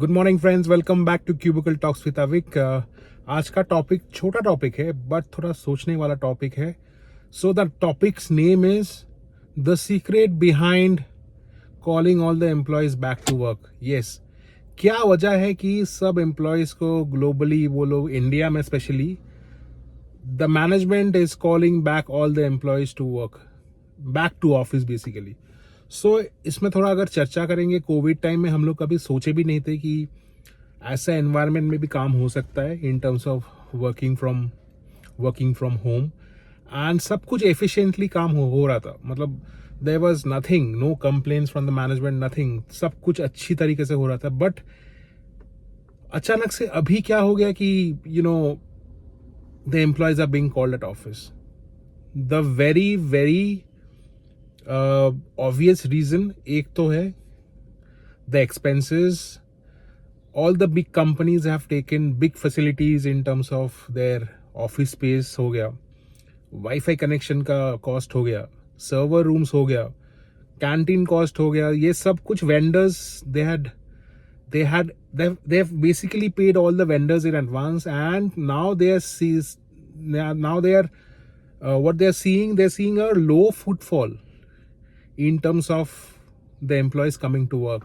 Good morning friends, welcome back to cubicle talks with Avik. आज का topic छोटा topic है बट थोड़ा सोचने वाला टॉपिक है। So the topic's name is the secret behind calling all the employees back to work. Yes, क्या वजह है कि सब एम्प्लॉयज को ग्लोबली, वो लोग इंडिया में specially, the management is calling back all the employees to work, back to office basically. So इसमें थोड़ा अगर चर्चा करेंगे, कोविड टाइम में हम लोग कभी सोचे भी नहीं थे कि ऐसा एनवायरनमेंट में भी काम हो सकता है in terms of working from home, and सब कुछ एफिशिएंटली काम हो रहा था। मतलब there was nothing, no complaints from the management, nothing, सब कुछ अच्छी तरीके से हो रहा था। बट अचानक से अभी क्या हो गया कि the employees are being called at office. The very very obvious reason एक तो है the expenses. All the big companies have taken big facilities in terms of their office space, हो गया वाईफाई कनेक्शन का कॉस्ट, हो गया server rooms, हो गया कैंटीन कॉस्ट, हो गया। ये सब कुछ vendors they have basically paid all the vendors in advance, and now they are what they're seeing a low footfall in terms of the employees coming to work.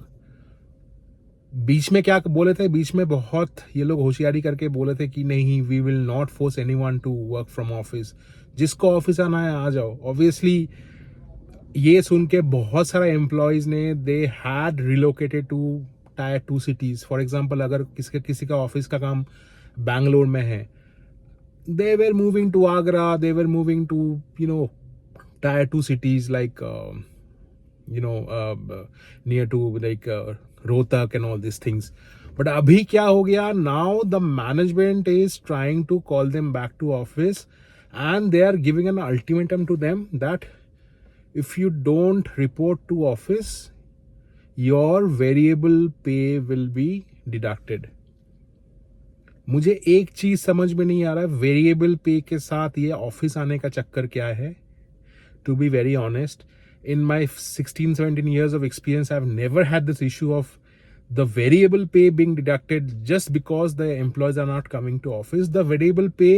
बीच में क्या बोले थे, बीच में बहुत ये लोग होशियारी करके बोले थे कि नहीं, we will not force anyone to work from office, जिसको ऑफिस आना है आ जाओ। ऑब्वियसली ये सुन के बहुत सारे एम्प्लॉयज ने they had relocated to tier 2 cities. For example, अगर किसी का ऑफिस का काम बैंगलोर में है, they were moving to Agra, they were moving to tier 2 cities like near to like Rohtak and all these things. But abhi kya ho gaya, now the management is trying to call them back to office, and they are giving an ultimatum to them that if you don't report to office, your variable pay will be deducted. मुझे एक चीज समझ में नहीं आ रहा है, variable pay के साथ ये ऑफिस आने का चक्कर क्या है। To be very honest, in my 16-17 years of experience, I have never had this issue of the variable pay being deducted just because the employees are not coming to office. The variable pay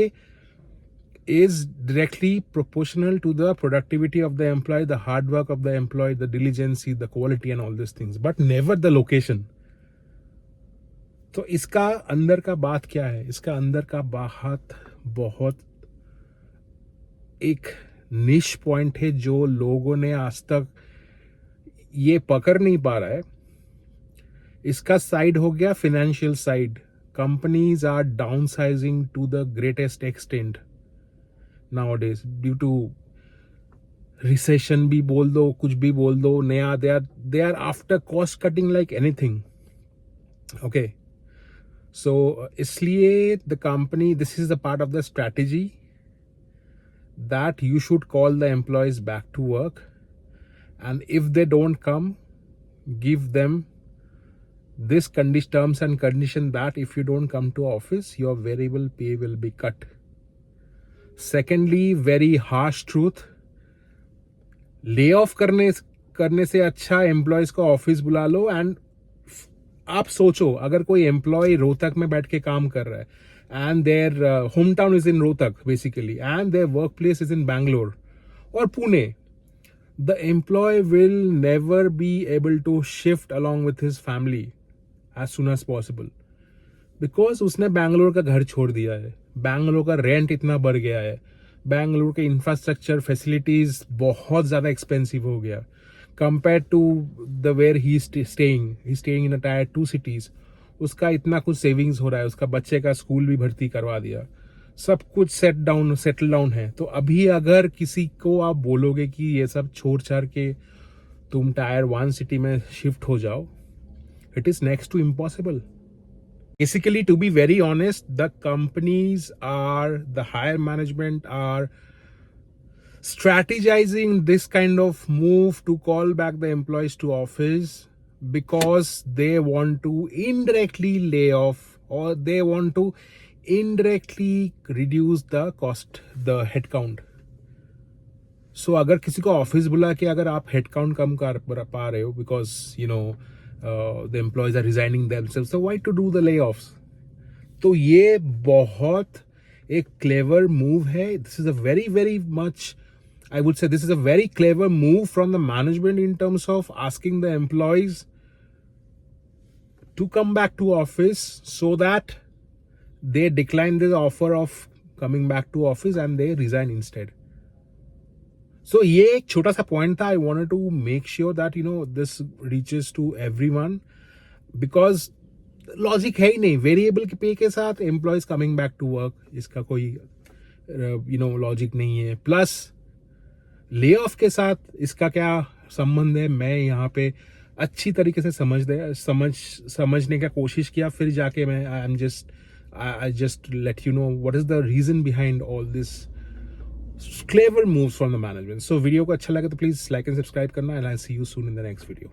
is directly proportional to the productivity of the employee, the hard work of the employee, the diligence, the quality and all these things, but never the location. तो इसका अंदर का बात क्या है? इसका अंदर का बात बहुत एक निश पॉइंट है जो लोगों ने आज तक ये पकड़ नहीं पा रहा है। इसका साइड हो गया financial side. Companies are downsizing to the greatest extent nowadays due to recession भी बोल दो, कुछ भी बोल दो, नया they are after cost cutting like anything. Okay, so इसलिए the company, this is the part of the strategy that you should call the employees back to work, and if they don't come, give them this terms and condition that if you don't come to office, your variable pay will be cut. Secondly, very harsh truth, lay off करने से अच्छा employees को office बुला लो। And आप सोचो, अगर कोई employ Rohtak में बैठ के काम कर रहा है and their home town is in Rohtak basically, and their work place is in Bangalore और Pune, the employee will never be able to shift along with his family as soon as possible, because उसने बैंगलोर का घर छोड़ दिया है, बैंगलोर का रेंट इतना बढ़ गया है, बैंगलोर के इंफ्रास्ट्रक्चर फैसिलिटीज बहुत ज्यादा एक्सपेंसिव हो गया compared to the where he's staying in a tier 2 cities. उसका इतना कुछ सेविंग्स हो रहा है, उसका बच्चे का स्कूल भी भर्ती करवा दिया, सब कुछ सेटल डाउन है। तो अभी अगर किसी को आप बोलोगे कि ये सब छोड़ छाड़ के तुम टायर 1 सिटी में शिफ्ट हो जाओ, it is next to impossible. Basically, to be very honest, the companies are, the higher management are strategizing this kind of move to call back the employees to office because they want to indirectly lay off, or they want to indirectly reduce the cost, the headcount. So अगर किसी को office बुला के अगर आप headcount कम कर पा रहे हो, because the employees are resigning themselves, so why to do the layoffs? तो ये बहुत एक clever move है. This is a very much, I would say this is a very clever move from the management in terms of asking the employees to come back to office so that they decline the offer of coming back to office and they resign instead. So ये एक छोटा सा point था. I wanted to make sure that you know this reaches to everyone, because logic है ही नहीं. Variable pay के साथ employees coming back to work, इसका कोई यू नो लॉजिक नहीं है. प्लस ले ऑफ के साथ इसका क्या संबंध है, मैं यहाँ पे अच्छी तरीके से समझने का कोशिश किया. फिर जाके मैं I just let you know what is the reason behind all this clever moves from the management. So video को अच्छा लगे तो please like and subscribe करना, and I'll see you soon in the next video.